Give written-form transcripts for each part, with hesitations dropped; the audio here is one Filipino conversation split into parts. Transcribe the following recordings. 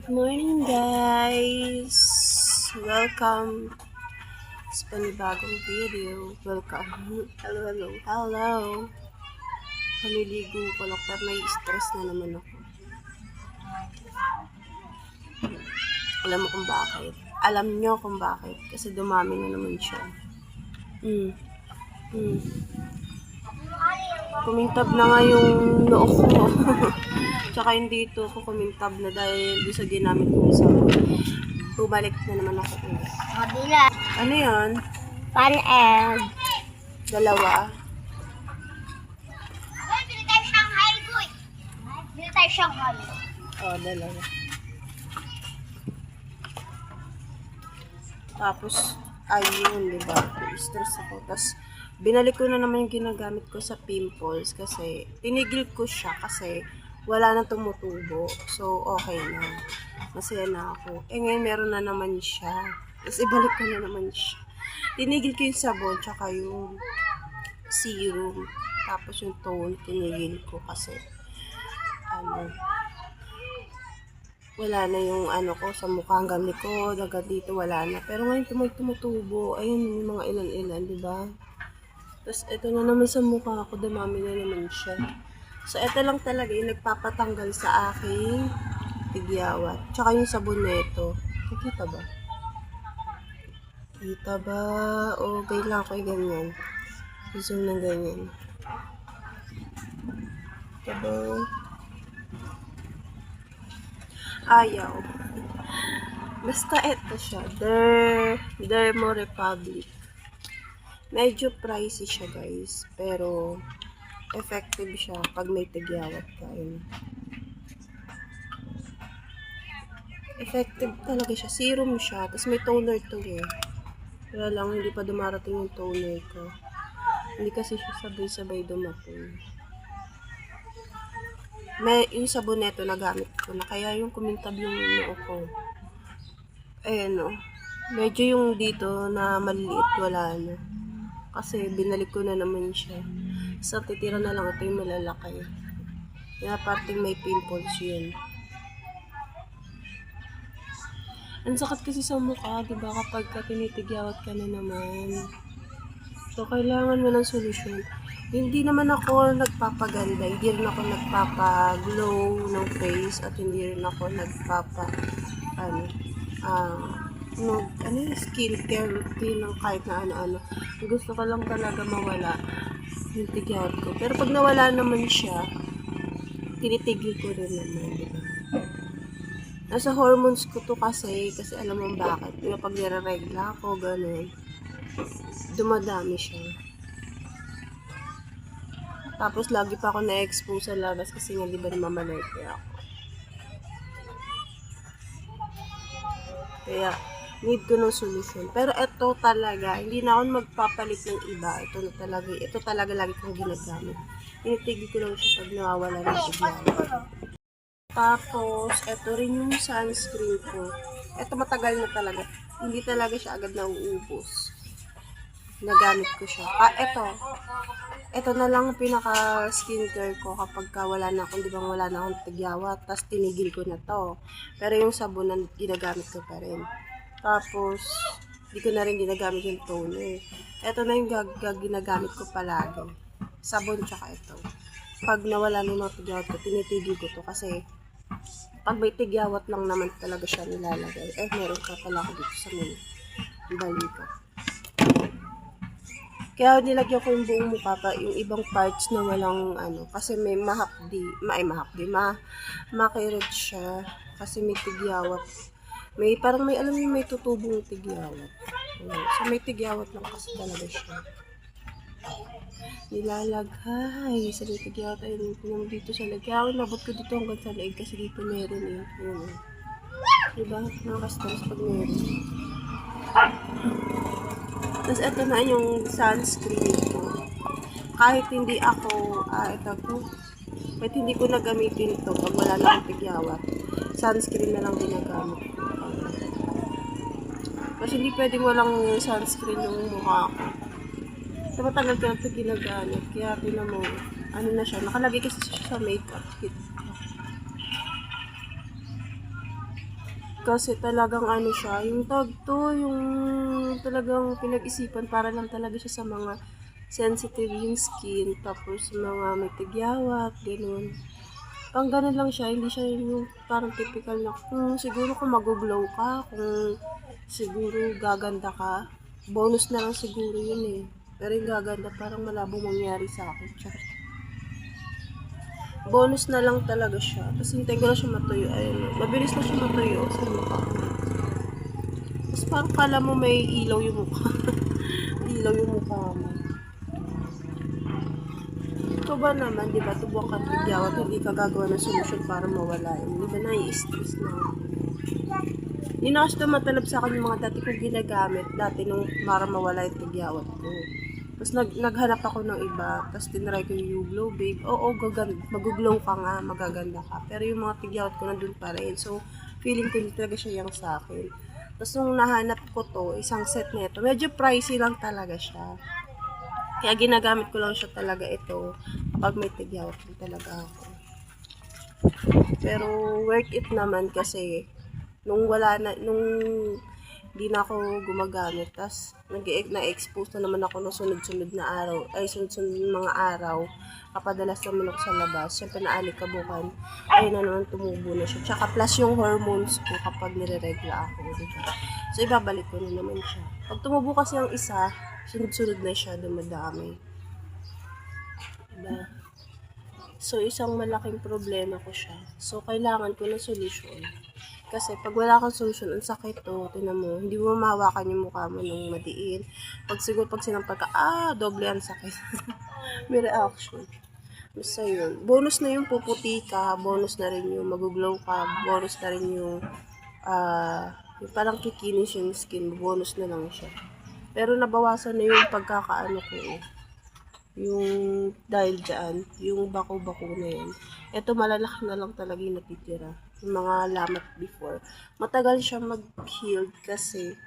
Morning guys! Welcome sa panibagong video. Welcome. Hello. Paliligo ko lang pero may stress na naman ako. Alam mo kung bakit? Alam nyo kung bakit. Kasi dumami na naman siya. Mm. Mm. Kumintab na nga yung noo ko. Tsaka hindi ito ko kumintab na dahil doon sa ginamit ko sa bumalik na naman ako. Kabila. Ano yan? Pan egg. Dalawa. Bili tayo Shanghai, boy. Bili tayo Shanghai. Oh, dalawa. Tapos, ayun, diba? Stress ako. Tapos, binalik ko na naman yung ginagamit ko sa pimples kasi tinigil ko siya kasi wala na tumutubo. So, okay na. Masaya na ako. Ngayon meron na naman siya. Tapos, ibalik ko na naman siya. Tinigil ko yung sabon tsaka yung serum. Tapos, yung tone, tinigil ko kasi wala na yung ko sa mukha hanggang likod, hanggang dito wala na. Pero ngayon tumutubo. Ayun, yung mga ilan-ilan, di ba? Tapos ito na naman sa mukha ko, dumami na naman siya. So ito lang talaga yung nagpapatanggal sa aking tigyawat. Tsaka yung sabon nito. Nakita ba? Kita ba? O, kailangan ko yung ganyan. Zoom ng ganyan. Kita ba? Ayaw. Basta ito siya. Dermo Republic. Medyo pricey siya guys. Pero effective siya pag may tigyawat ka. Effective talaga siya. Serum siya. Tapos may toner to eh. Kaya lang hindi pa dumarating yung toner ko. Hindi kasi siya sabay-sabay dumating. Yung sabon neto nagamit ko na. Kaya yung kumintab yung noo ko. Ayan o. Medyo yung dito na maliliit wala na. Kasi binalik ko na naman siya. So titira na lang ito yung malalaki. Kaya parting may pimples yun. Ang sakit kasi sa mukha, diba, kapag tinitigyawat ka na naman. So, kailangan mo ng solusyon. Hindi naman ako nagpapaganda, hindi rin ako nagpapaglow ng face, at hindi rin ako skincare routine ng kahit na ano-ano. Gusto ko lang talaga mawala yung tigyawat ko. Pero pag nawala naman siya, tinitigil ko rin naman, diba? Nasa hormones ko to kasi alam mo bakit. Yung pag nire-regla ako, ganun, dumadami siya. Tapos lagi pa ako na-expose sa labas kasi nga di ba namamalete ako. Kaya need ko ng solusyon. Pero ito talaga, hindi na ako magpapalit ng iba. Ito talaga lagi kong ginagamit. Tinitigil ko lang siya pag nawawala ng tigyawat. Tapos, ito rin yung sunscreen ko. Ito matagal na talaga. Hindi talaga siya agad nauubos. Nagamit ko siya. Ito na lang ang pinaka-skincare ko kapag wala na akong, di ba wala na akong tigyawat. Tapos, tinigil ko na to. Pero yung sabon na ginagamit ko pa rin. Tapos, di ko na rin ginagamit yung toner. Ito na yung ginagamit ko palagi. Sabon tsaka ito. Pag nawala na yung mga tigyawat ko, tinitigil ko to kasi pag may tigyawat lang naman talaga siya nilalagay. Meron ka pala ako dito sa may balikat. Kaya nilagyan ko yung buong mukha pa, yung ibang parts na walang kasi may makirot siya kasi may tigyawat. Parang may alam niyo may tutubong tigyawat. So may tigyawat lang kasi talaga siya. Nilalagay sa litig yata yung dito sa lagyan. Nabot ko dito hanggang sa leeg kasi dito meron Yun. Diba? Nakaka-stress pag meron. Tapos ito na yung sunscreen ko. Kahit hindi ako, kahit hindi ko nagamitin ito pag wala na akong tigyawat, sunscreen na lang ginagamit ko. Kasi hindi pwedeng walang sunscreen yung mukha ko. So, matagal ko na ito ginagamit. Kaya, tinan mo, na siya. Nakalagay kasi siya sa makeup kit. Kasi talagang ano siya, yung tag to, yung talagang pinag-isipan para lang talaga siya sa mga sensitive yung skin, tapos mga may tigyawat, ganun. Pang ganun lang siya, hindi siya yung parang typical na kung siguro kung mag-glow ka, kung siguro gaganda ka, bonus na lang siguro yun eh. Pero yung gaganda parang malabo mangyari sa akin. Char. Bonus na lang talaga siya. Tapos hintayin ko na siya matuyo. Ayun, mabilis na siya matuyo sa mukha. Tapos parang kala mo may ilaw yung mukha. Ilaw yung mukha mo. Ito ba naman, di ba, tubuang ka tigyawat, hindi ka gagawa ng solusyon para mawala yun. Di ba, nai-stress na. Hindi na kasi tumatalab sa akin yung mga dati kong ginagamit, dati nung para mawala yung tigyawat ko. Tapos naghanap ako ng iba, tapos tinry ko yung Glow Babe. Oo, mag-glow ka nga, magaganda ka. Pero yung mga tigyawat ko nandun pa rin. So, feeling ko hindi talaga siya yung sa akin. Tapos nung nahanap ko to, isang set nito, medyo pricey lang talaga siya. Kaya ginagamit ko lang siya talaga ito kapag may tigyawat din talaga ako. Pero worth it naman kasi nung hindi na ako gumagamit, tas na-expose na naman ako ng sunod-sunod na araw, ay sunod-sunod mga araw, kapadalas naman ako sa labas, syempre naalikabukan, ayun na naman tumubo na siya. Tsaka plus yung hormones ko kapag nire-regla ako, diba? So ibabalik ko na naman siya. Pag tumubo kasi ang isa, sunod-sunod na siya, dumadami. Diba? So, isang malaking problema ko siya. So, kailangan ko ng solusyon. Kasi, pag wala kang solusyon, ang sakit to, tinan mo, hindi mo mahawakan yung mukha mo nung madiin. Pag sinampag ka, doble ang sakit. May reaction. Basta yun. Bonus na yung puputi ka, bonus na rin yung mag-glow ka, bonus na rin yung parang kikinis yung skin, bonus na lang siya. Pero nabawasan na yung pagkakaano ko eh. Yung dahil dyan, yung bako-bako na yun. Ito malalaki na lang talaga yung natitira. Yung mga lamat before. Matagal siya mag-heal kasi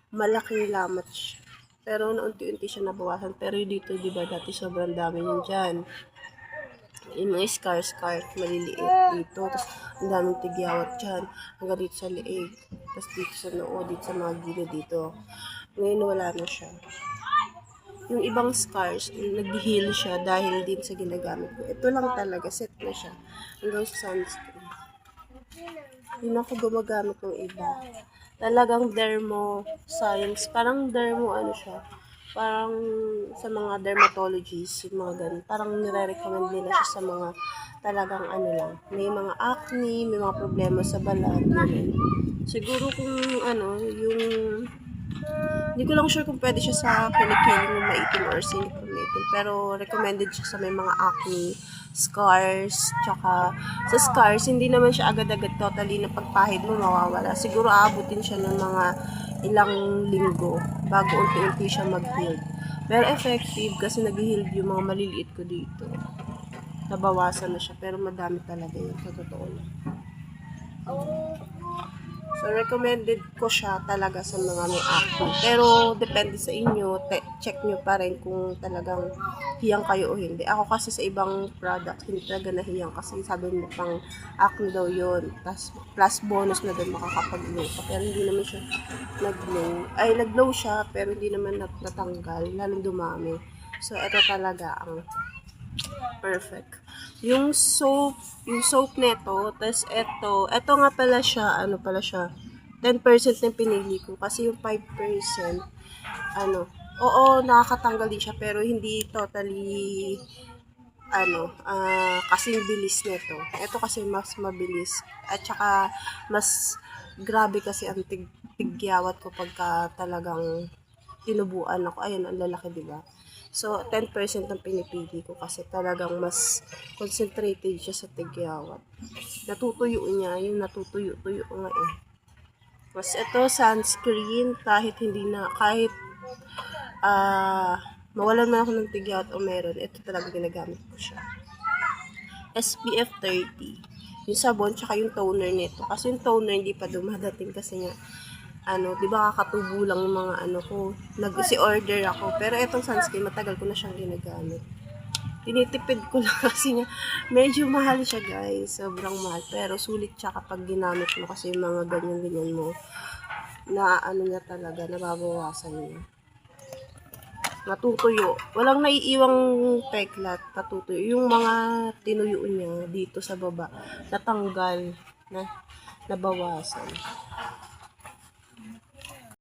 malaking lamat siya. Pero naunti-unti siya nabawasan. Pero dito, di ba, dati sobrang dami yun dyan. Yung mga scar, maliliit dito. Tapos, ang daming tigyawat dyan. Hanggang dito sa leeg. Tapos dito sa noo, dito sa mga gilid dito. Ngayon, wala na siya. Yung ibang scars, nag-heal siya dahil din sa ginagamit ko. Ito lang talaga, set na siya. Hanggang sa sunscreen. Hindi na ako gumagamit ng iba. Talagang dermo science. Parang dermo ano siya. Parang sa mga dermatologists, yung mga ganun. Parang nire-recommend nila siya sa mga talagang ano lang. May mga acne, may mga problema sa balat. Yun. Siguro kung ano, yung hindi ko lang sure kung pwede siya sa kilikili ng maitim or silicone maitim. Pero recommended siya sa may mga acne, scars, tsaka sa scars, hindi naman siya agad-agad totally na pagpahid mo mawawala. Siguro aabutin siya ng mga ilang linggo bago unti-unti siya mag-heal. Pero effective kasi nag-heal yung mga maliliit ko dito. Nabawasan na siya pero madami talaga yun sa totoo lang. So, recommended ko siya talaga sa mga may acne. Pero, depende sa inyo. Check nyo pa rin kung talagang hiyang kayo o hindi. Ako kasi sa ibang product, hindi talaga nahiyang kasi sabi mo pang acne daw yun. Tas, plus bonus na doon makakapag-glow ka. Pero hindi naman siya nag-glow. Ay, nag-glow siya, pero hindi naman natanggal. Lalong dumami. So, ito talaga ang perfect. Yung soap neto, tas ito nga pala siya, ano pala siya, 10% yung pinili ko kasi yung 5%, oo, nakakatanggal din siya pero hindi totally, kasing bilis nito. Ito kasi mas mabilis at saka mas grabe kasi ang tigyawat ko pagka talagang tinubuan ako. Ayun, ang lalaki, diba? So, 10% ang pinipili ko kasi talagang mas concentrated siya sa tigyawat. Natutuyo niya, yung natutuyo-tuyo nga eh. Tapos ito, sunscreen, kahit mawalan man ako ng tigyawat o meron, ito talaga ginagamit ko siya. SPF 30. Yung sabon, tsaka yung toner nito. Kasi yung toner hindi pa dumadating kasi nga di ba kakatubo lang yung mga ko, nag-order ako. Pero etong sunscreen, matagal ko na siyang ginagamit. Tinitipid ko lang kasi nga, medyo mahal siya guys. Sobrang mahal. Pero sulit siya kapag ginamit mo kasi yung mga ganyan-ganyan mo. Na ano niya talaga, nababawasan niya. Natutuyo. Walang naiiwang peklat. Natutuyo. Yung mga tinuyo niya dito sa baba, natanggal, nabawasan.